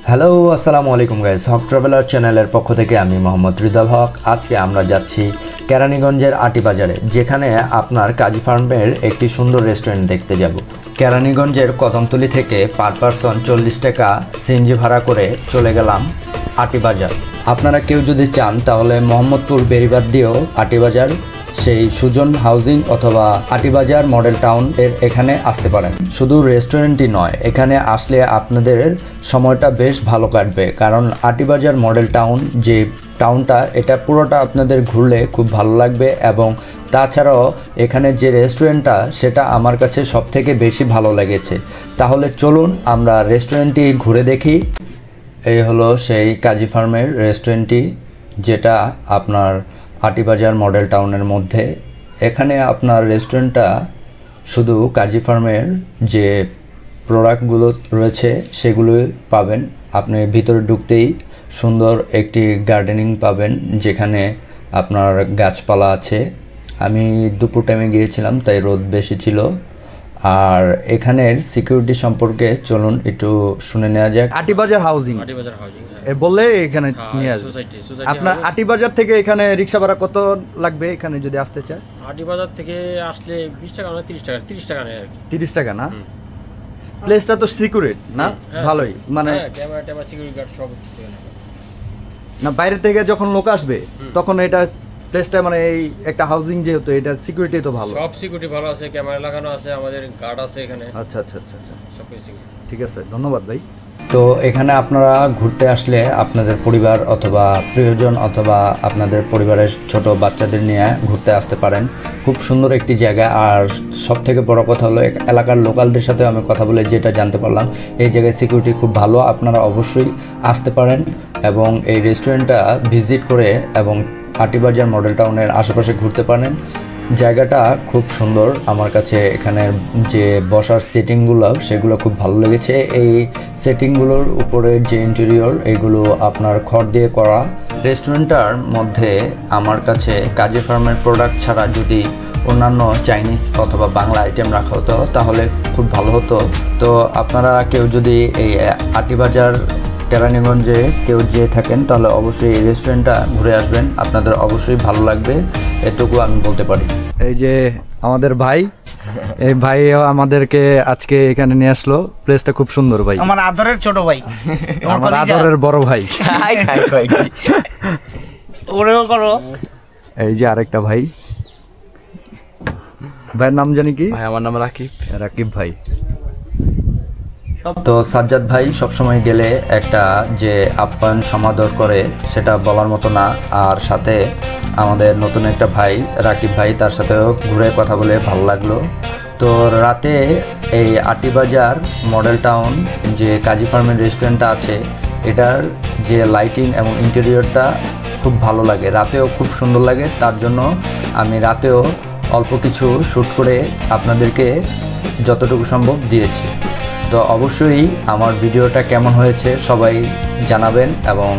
Hello আসসালামু আলাইকুম guys, হক traveller চ্যানেলের পক্ষ থেকে আমি মোহাম্মদ রিদাল হক। আজকে আমরা যাচ্ছি কেরানীগঞ্জের আটি বাজারে, যেখানে আপনার কাজী ফার্মের একটি সুন্দর রেস্টুরেন্ট দেখতে যাব। কেরানীগঞ্জের কদমতলী থেকে পার পারসন 40 টাকা সিএনজি ভাড়া করে চলে গেলাম আটি বাজার। আপনারা কেউ যদি চান তাহলে মোহাম্মদপুর বেরিবাদ দিয়েও আটি বাজার, সেই সুজন হাউজিং অথবা আটিবাজার মডেল টাউন এর এখানে আসতে পারেন। শুধু রেস্টুরেন্টই নয়, এখানে আসলে আপনাদের সময়টা বেশ ভালো কাটবে, কারণ আটিবাজার মডেল টাউন যে টাউনটা, এটা পুরোটা আপনাদের ঘুরলে খুব ভালো লাগবে। এবং তাছাড়াও এখানে যে রেস্টুরেন্টটা, সেটা আমার কাছে সবথেকে বেশি ভালো লেগেছে। তাহলে চলুন আমরা রেস্টুরেন্টটি ঘুরে দেখি। এই হলো সেই কাজী ফার্মের রেস্টুরেন্টটি, যেটা আপনার আটিবাজার মডেল টাউনের মধ্যে। এখানে আপনার রেস্টুরেন্টটা শুধু কাজী ফার্মের যে প্রোডাক্টগুলো রয়েছে সেগুলোই পাবেন। আপনি ভিতরে ঢুকতেই সুন্দর একটি গার্ডেনিং পাবেন, যেখানে আপনার গাছপালা আছে। আমি দুপুর টাইমে গিয়েছিলাম, তাই রোদ বেশি ছিল। আর এখানের সিকিউরিটি সম্পর্কে চলুন একটু শুনে নেওয়া যাক। আটিবাজার হাউজিং বললে এখানে নিয়ে আসবে। আপনার আটিবাজার থেকে এখানে রিক্সা ভাড়া কত লাগবে এখানে যদি আসতে চায়? আটিবাজার থেকে আসলে 20 টাকা না 30 টাকা, 30 টাকা নেয় আর কি। 30 টাকা না? প্লেসটা তো সিকিউরিট না? ভালোই, মানে ক্যামেরা ট্যামেরা সিকিউরিটি গার্ড সব কিছু না। বাইরে থেকে যখন লোক আসবে তখন এটা প্লেসটা, মানে এই একটা হাউজিং যেহেতু, এটা সিকিউরিটি তো ভালো, সব সিকিউরিটি ভালো আছে, ক্যামেরা লাগানো আছে, আমাদের গার্ড আছে এখানে। আচ্ছা আচ্ছা আচ্ছা আচ্ছা, সব কিছু ঠিক আছে, ধন্যবাদ ভাই। তো এখানে আপনারা ঘুরতে আসলে আপনাদের পরিবার অথবা প্রিয়জন অথবা আপনাদের পরিবারের ছোট বাচ্চাদের নিয়ে ঘুরতে আসতে পারেন। খুব সুন্দর একটি জায়গা। আর সব থেকে বড় কথা হলো, এলাকার লোকালদের সাথে আমি কথা বলে যেটা জানতে পারলাম, এই জায়গায় সিকিউরিটি খুব ভালো। আপনারা অবশ্যই আসতে পারেন এবং এই রেস্টুরেন্টটা ভিজিট করে এবং আটিবাজার মডেল টাউনের আশেপাশে ঘুরতে পারেন। জায়গাটা খুব সুন্দর আমার কাছে। এখানের যে বসার সেটিংগুলো, সেগুলো খুব ভালো লেগেছে। এই সেটিংগুলোর উপরে যে ইন্টেরিয়র, এগুলো আপনার খড় দিয়ে করা। রেস্টুরেন্টটার মধ্যে আমার কাছে কাজী ফার্মের প্রোডাক্ট ছাড়া যদি অন্যান্য চাইনিজ অথবা বাংলা আইটেম রাখা হতো তাহলে খুব ভালো হতো। তো আপনারা কেউ যদি এই আটিবাজার কেরানীগঞ্জে কেউ যেয়ে থাকেন তাহলে অবশ্যই এই রেস্টুরেন্টটা ঘুরে আসবেন, আপনাদের অবশ্যই ভালো লাগবে, এটুকু আমি বলতে পারি। এই যে আমাদের ভাই, এই ভাই আমাদেরকে আজকে এখানে নিয়ে আসলো। প্লেসটা খুব সুন্দর ভাই, আমার আদরের ছোট ভাই, আমার আদরের বড় ভাই। ওরেও করো। এই যে আরেকটা ভাই, ভাইয়ের নাম জানি কি? ভাই আমার নাম রাকিব। রাকিব ভাই। তো সাজ্জাদ ভাই সবসময় গেলে একটা যে আপ্যায়ন সমাদর করে, সেটা বলার মতো না। আর সাথে আমাদের নতুন একটা ভাই রাকিব ভাই, তার সাথেও ঘুরে কথা বলে ভালো লাগলো। তো রাতে এই আটিবাজার মডেল টাউন যে কাজী ফার্মের রেস্টুরেন্টটা আছে, এটার যে লাইটিং এবং ইন্টেরিয়রটা খুব ভালো লাগে, রাতেও খুব সুন্দর লাগে। তার জন্য আমি রাতেও অল্প কিছু শ্যুট করে আপনাদেরকে যতটুকু সম্ভব দিয়েছি। তো অবশ্যই আমার ভিডিওটা কেমন হয়েছে সবাই জানাবেন এবং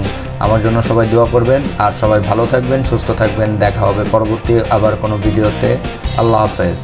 আমার জন্য সবাই দোয়া করবেন। আর সবাই ভালো থাকবেন, সুস্থ থাকবেন। দেখা হবে পরবর্তী আবার কোনো ভিডিওতে। আল্লাহ হাফেজ।